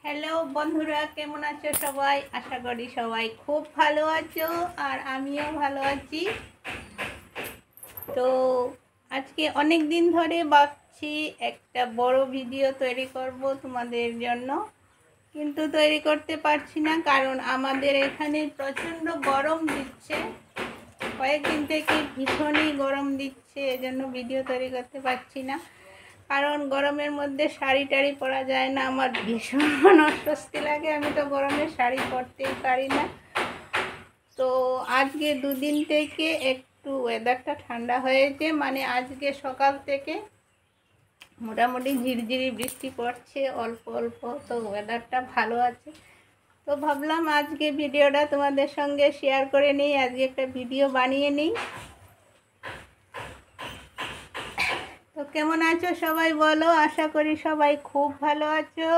Hello বন্ধুরা, কেমন আছো সবাই? আশা করি সবাই খুব ভালো আছো আর আমিও ভালো আছি। তো আজকে অনেক দিন ধরে ভাবছি একটা বড় ভিডিও তৈরি করব তোমাদের জন্য, কিন্তু তৈরি করতে পারছি না কারণ আমাদের এখানে প্রচণ্ড গরম দিচ্ছে। কয়েকদিন থেকে ভীষণই গরম দিচ্ছে, এজন্য ভিডিও তৈরি করতে পারছি না। কারণ গরমের মধ্যে শাড়ি টাড়ি পরা যায় না, আমার ভীষণ অস্বস্তি লাগে। আমি তো গরমে শাড়ি পরতেই পারি না। তো আজকে দুদিন থেকে একটু ওয়েদারটা ঠান্ডা হয়েছে, মানে আজকে সকাল থেকে মোটামুটি ঝিরঝিরি বৃষ্টি পড়ছে অল্প অল্প, তো ওয়েদারটা ভালো আছে। তো ভাবলাম আজকে ভিডিওটা তোমাদের সঙ্গে শেয়ার করে নিই, আজকে একটা ভিডিও বানিয়ে নিই। তো কেমন আছো সবাই বলো? আশা করি সবাই খুব ভালো আছো।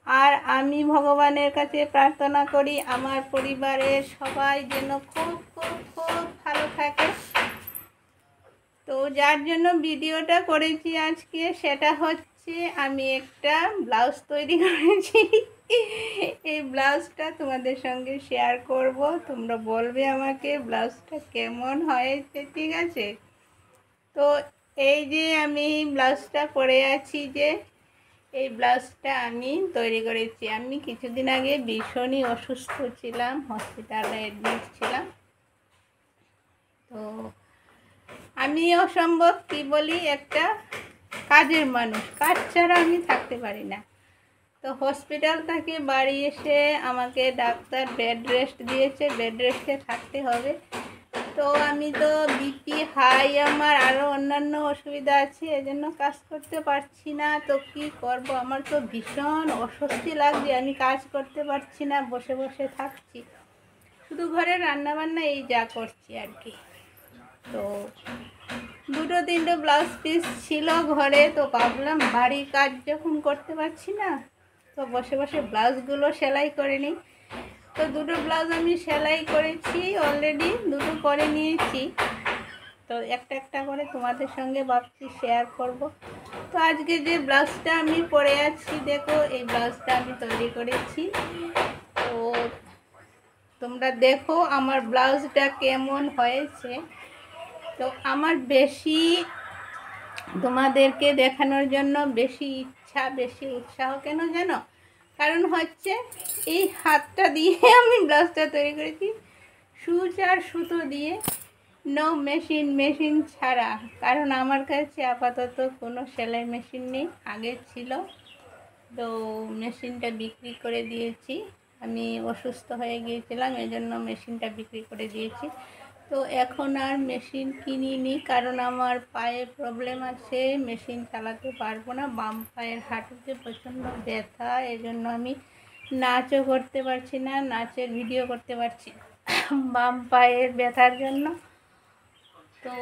আর আমি ভগবানের কাছে প্রার্থনা করি আমার পরিবারের সবাই যেন খুব খুব খুব ভালো থাকে। তো যার জন্য ভিডিওটা করেছি আজকে সেটা হচ্ছে আমি একটা ব্লাউজ তৈরি করেছি। এই ব্লাউজটা তোমাদের সঙ্গে শেয়ার করব, তোমরা বলবে আমাকে ব্লাউজটা কেমন হয়েছে, ঠিক আছে? তো এই যে আমি ব্লাউজটা পরে আছি, যে এই ব্লাউজটা আমি তৈরি করেছি। আমি কিছুদিন আগে ভীষণই অসুস্থ ছিলাম, হসপিটালে অ্যাডমিট ছিলাম। তো আমি অসম্ভব কি বলি, একটা কাজের মানুষ, কাজ ছাড়া আমি থাকতে পারি না। তো হসপিটাল থেকে বাড়ি এসে আমাকে ডাক্তার বেড রেস্ট দিয়েছে, বেড রেস্টে থাকতে হবে। তো আমি তো বিপি হাই, আমার আরও অন্যান্য অসুবিধা আছে, এজন্য কাজ করতে পারছি না। তো কি করব, আমার তো ভীষণ অস্বস্তি লাগছে, আমি কাজ করতে পারছি না, বসে বসে থাকছি, শুধু ঘরে রান্নাবান্না এই যা করছি আর কি। তো দুটো তিনটে ব্লাউজ পিস ছিল ঘরে, তো ভাবলাম বাড়ির কাজ যখন করতে পারছি না, তো বসে বসে ব্লাউজগুলো সেলাই করে নিই। তো দুটো ব্লাউজ আমি সেলাই করেছি অলরেডি, দুটো করে নিয়েছি। তো একটা একটা করে তোমাদের সঙ্গে ভাবছি শেয়ার করব। তো আজকে যে ব্লাউজটা আমি পরে আছি, দেখো এই ব্লাউজটা আমি তৈরি করেছি। তো তোমরা দেখো আমার ব্লাউজটা কেমন হয়েছে। তো আমার বেশি তোমাদেরকে দেখানোর জন্য বেশি ইচ্ছা, বেশি উৎসাহ কেন জানো? কারণ হচ্ছে এই হাতটা দিয়ে আমি ব্লাউজটা তৈরি করেছি, সুচ আর সুতো দিয়ে, নো মেশিন ছাড়া। কারণ আমার কাছে আপাতত কোনো সেলাই মেশিন নেই, আগে ছিল, তো মেশিনটা বিক্রি করে দিয়েছি। আমি অসুস্থ হয়ে গিয়েছিলাম, এজন্য মেশিনটা বিক্রি করে দিয়েছি। তো এখন আর মেশিন কিনিনি, কারণ আমার পায়ে প্রবলেম আছে, মেশিন চালাতে পারবো না। বাম পায়ের হাঁটুতে প্রচণ্ড ব্যথা, এজন্য আমি নাচও করতে পারছি না, নাচের ভিডিও করতে পারছি না বাম পায়ের ব্যথার জন্য। তো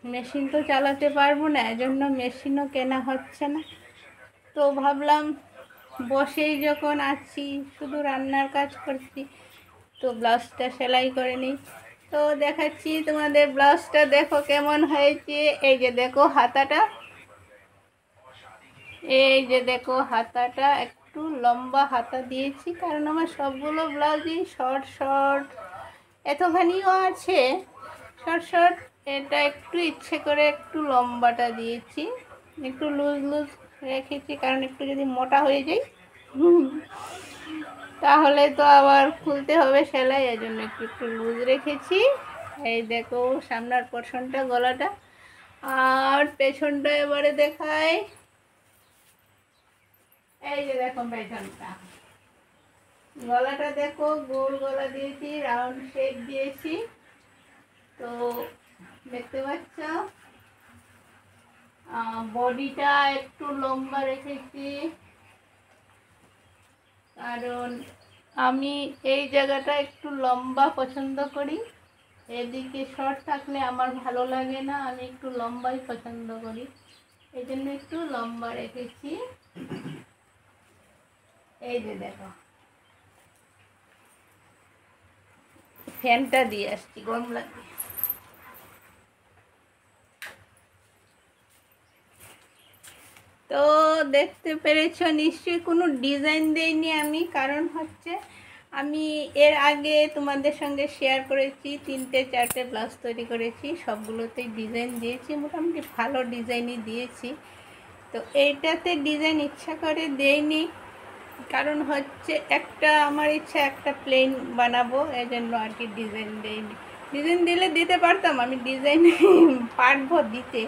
মেশিন তো চালাতে পারবো না, এজন্য মেশিনও কেনা হচ্ছে না। তো ভাবলাম বসেই যখন আছি, শুধু রান্নার কাজ করছি, তো ব্লাউজটা সেলাই করে নিই। তো দেখাচ্ছি তোমাদের ব্লাউজটা, দেখো কেমন হয়েছে। এই যে দেখো হাতাটা, এই যে দেখো হাতাটা একটু লম্বা হাতা দিয়েছি, কারণ আমার সবগুলো ব্লাউজই শর্ট শর্ট, এতখানিও আছে শর্ট শর্ট। এটা একটু ইচ্ছে করে একটু লম্বাটা দিয়েছি, একটু লুজ লুজ রেখেছি, কারণ একটু যদি মোটা হয়ে যায় তাহলে তো আবার খুলতে হবে সেলাই, এর জন্য একটু একটু লুজ রেখেছি। এই দেখো সামনের পোর্শনটা, গলাটা, আর পেছনটা এবারে দেখাই। এই যে দেখো পেছনটা, গলাটা দেখো গোল গলা দিয়েছি, রাউন্ড শেপ দিয়েছি। তো দেখতে পাচ্ছ বডিটা একটু লম্বা রেখেছি, কারণ আমি এই জায়গাটা একটু লম্বা পছন্দ করি। এদিকে শর্ট থাকলে আমার ভালো লাগে না, আমি একটু লম্বাই পছন্দ করি, এই জন্য একটু লম্বা রেখেছি। এই যে দেখো ফ্যানটা দিয়ে আসছি, গরম লাগে। তো দেখতে পেরেছো নিশ্চয়ই কোনো ডিজাইন দেইনি আমি, কারণ হচ্ছে আমি এর আগে তোমাদের সঙ্গে শেয়ার করেছি 3-4টে ব্লাউজ তৈরি করেছি, সবগুলোতেই ডিজাইন দিয়েছি, মোটামুটি ভালো ডিজাইনই দিয়েছি। তো এইটাতে ডিজাইন ইচ্ছা করে দেইনি, কারণ হচ্ছে আমার ইচ্ছা একটা প্লেন বানাবো, এই জন্য আর কি ডিজাইন দেইনি। ডিজাইন দিলে দিতে পারতাম, আমি ডিজাইন পারবো দিতে,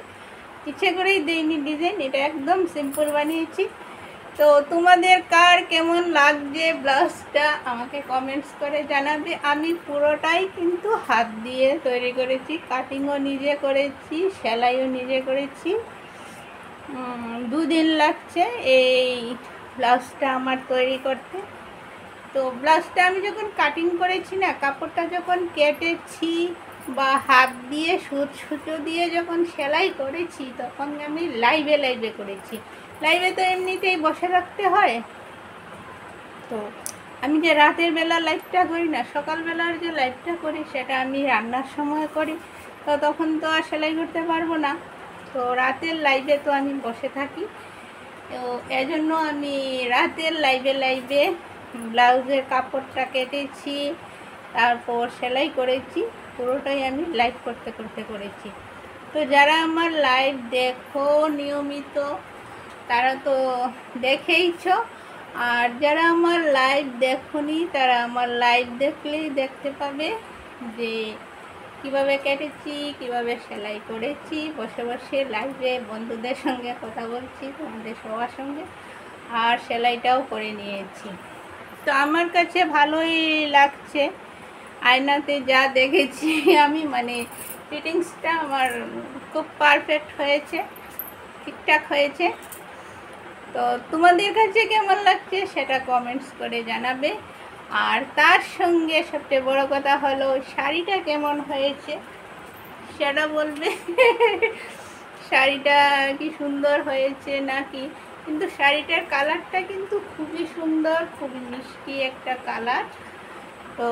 ইচ্ছে করেই দেইনি ডিজাইন, এটা একদম সিম্পল বানিয়েছি। তো তোমাদের কার কেমন লাগছে ব্লাউজটা আমাকে কমেন্টস করে জানাবে। আমি পুরোটাই কিন্তু হাত দিয়ে তৈরি করেছি, কাটিংও নিজে করেছি, সেলাইও নিজে করেছি। 2 দিন লাগছে এই ব্লাউজটা আমার তৈরি করতে। তো ব্লাউজটা আমি যখন কাটিং করেছি না, কাপড়টা যখন কেটেছি বা হাত দিয়ে সুতো দিয়ে যখন সেলাই করেছি, তখন আমি লাইভে করেছি। লাইভে তো এমনিতেই বসে রাখতে হয়, তো আমি যে রাতের বেলা লাইভটা করি না, সকালবেলার যে লাইভটা করি সেটা আমি রান্নার সময় করি, তো তখন তো আর সেলাই করতে পারবো না। তো রাতের লাইভে তো আমি বসে থাকি, তো এজন্য আমি রাতের লাইভে ব্লাউজের কাপড়টা কেটেছি, তারপর সেলাই করেছি, পুরোটাই আমি লাইভ করতে করেছি। তো যারা আমার লাইভ দেখো নিয়মিত তারা তো দেখেইছ, আর যারা আমার লাইভ দেখোনি তারা আমার লাইভ দেখলেই দেখতে পাবে যে কিভাবে কেটেছি, কিভাবে সেলাই করেছি। বসে বসে লাইভে বন্ধুদের সঙ্গে কথা বলছি, তোমাদের সবার সঙ্গে, আর সেলাইটাও করে নিয়েছি। তো আমার কাছে ভালোই লাগছে, আয়নাতে যা দেখেছি আমি, মানে ফিটিংসটা আমার খুব পারফেক্ট হয়েছে, ঠিকঠাক হয়েছে। তো তোমাদের কাছে কেমন লাগছে সেটা কমেন্টস করে জানাবে। আর তার সঙ্গে সবচেয়ে বড় কথা হলো শাড়িটা কেমন হয়েছে সেটা বলবে। শাড়িটা কি সুন্দর হয়েছে নাকি, কিন্তু শাড়িটার কালারটা কিন্তু খুবই সুন্দর, খুবই মিষ্টি একটা কালার। তো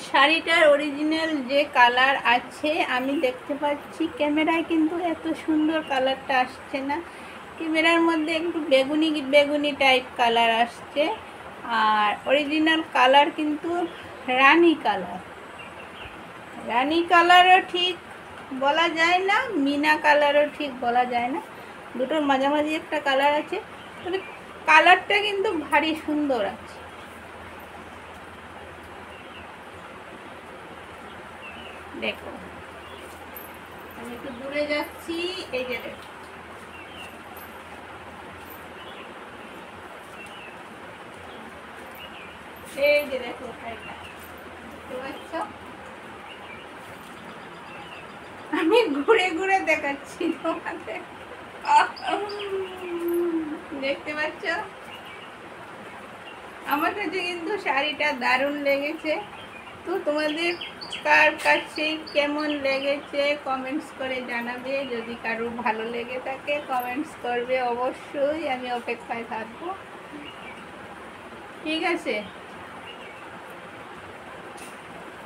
শাড়িটার অরিজিনাল যে কালার আছে আমি দেখতে পাচ্ছি, ক্যামেরায় কিন্তু এত সুন্দর কালারটা আসছে না, ক্যামেরার মধ্যে একটু বেগুনি টাইপ কালার আসছে, আর অরিজিনাল কালার কিন্তু রানী কালারও ঠিক বলা যায় না, মিনা কালারও ঠিক বলা যায় না, দুটোর মাঝামাঝি একটা কালার আছে, তবে কালারটা কিন্তু ভারী সুন্দর আছে। দেখো আমি একটু দূরে যাচ্ছি, এই যে দেখো, এই যে দেখো শাড়িটা, দেখতে পাচ্ছ? আমি ঘুরে দেখাচ্ছি তোমাদের, দেখতে পাচ্ছ? আমার কাছে কিন্তু শাড়িটা দারুণ লেগেছে। তো তোমাদের কার কাছে কেমন লেগেছে কমেন্টস করে জানাবে, যদি কারো ভালো লেগে থাকে কমেন্টস করবে অবশ্যই, আমি অপেক্ষায় থাকবো, ঠিক আছে?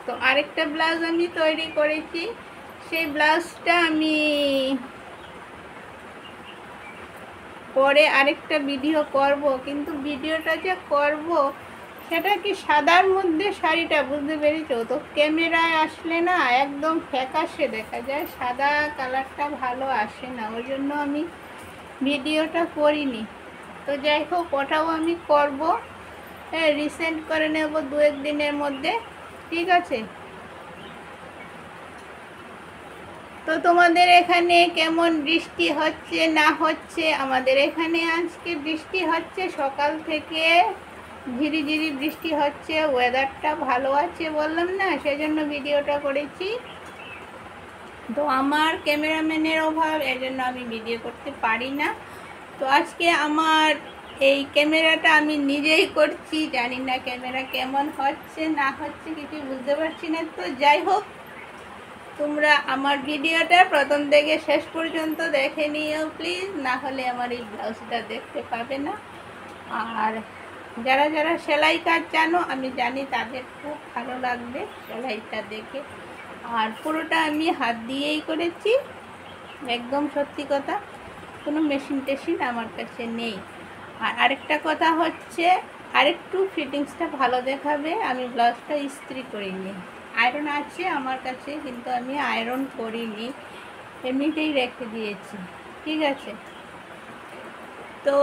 তো আরেকটা ব্লাউজ আমি তৈরি করেছি, সেই ব্লাউজটা আমি পরে আরেকটা ভিডিও করব, কিন্তু ভিডিওটা যে করব সেটা কি সাদার মধ্যে শাড়িটা, বুঝতে পেরেছো তো? ক্যামেরায় আসলে না একদম ফ্যাকাশে দেখা যায়, সাদা কালারটা ভালো আসে না, ওই জন্য আমি ভিডিওটা করিনি। তো যাই হোক, ওটাও আমি করব, রিসেন্ট করে নেব 2-1 দিনের মধ্যে, ঠিক আছে? তো তোমাদের এখানে কেমন বৃষ্টি হচ্ছে না হচ্ছে? আমাদের এখানে আজকে বৃষ্টি হচ্ছে, সকাল থেকে ঝিরিঝিরি বৃষ্টি হচ্ছে, ওয়েদারটা ভালো আছে বললাম না, সেজন্য ভিডিওটা করেছি। তো আমার ক্যামেরাম্যানের অভাব, এজন্য আমি ভিডিও করতে পারি না। তো আজকে আমার এই ক্যামেরাটা আমি নিজেই করছি, জানি না ক্যামেরা কেমন হচ্ছে না হচ্ছে কিছু বুঝতে পারছি না। তো যাই হোক, তোমরা আমার ভিডিওটা প্রথম থেকে শেষ পর্যন্ত দেখে নিও প্লিজ, না হলে আমার এই ব্লাউজটা দেখতে পাবে না। আর যারা যারা সেলাই কাজ জানো, আমি জানি তাদের খুব ভালো লাগবে সেলাইটা দেখে। আর পুরোটা আমি হাত দিয়েই করেছি, একদম সত্যি কথা। কোনো মেশিন টেশিন আমার কাছে নেই। আর আরেকটা কথা হচ্ছে, আরেকটু ফিটিংসটা ভালো দেখাবে, আমি ব্লাউজটা ইস্ত্রি করিনি। আয়রন আছে আমার কাছে, কিন্তু আমি আয়রন করিনি, এমনিতেই রেখে দিয়েছি। ঠিক আছে, তো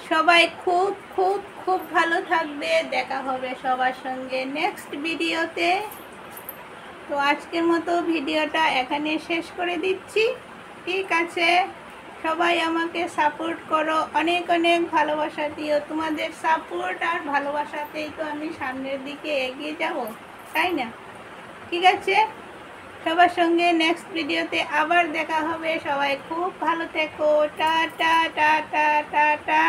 সবাই খুব খুব খুব ভালো থাকবে। দেখা হবে সবার সঙ্গে নেক্সট ভিডিওতে। তো আজকের মতো ভিডিওটা এখানে শেষ করে দিচ্ছি। ঠিক আছে, সবাই আমাকে সাপোর্ট করো, অনেক অনেক ভালোবাসা দিও। তোমাদের সাপোর্ট আর ভালোবাসাতেই তো আমি সামনের দিকে এগিয়ে যাব, তাই না? ঠিক আছে, সবার সঙ্গে নেক্সট ভিডিওতে আবার দেখা হবে। সবাই খুব ভালো থেকো। Tata tata tata.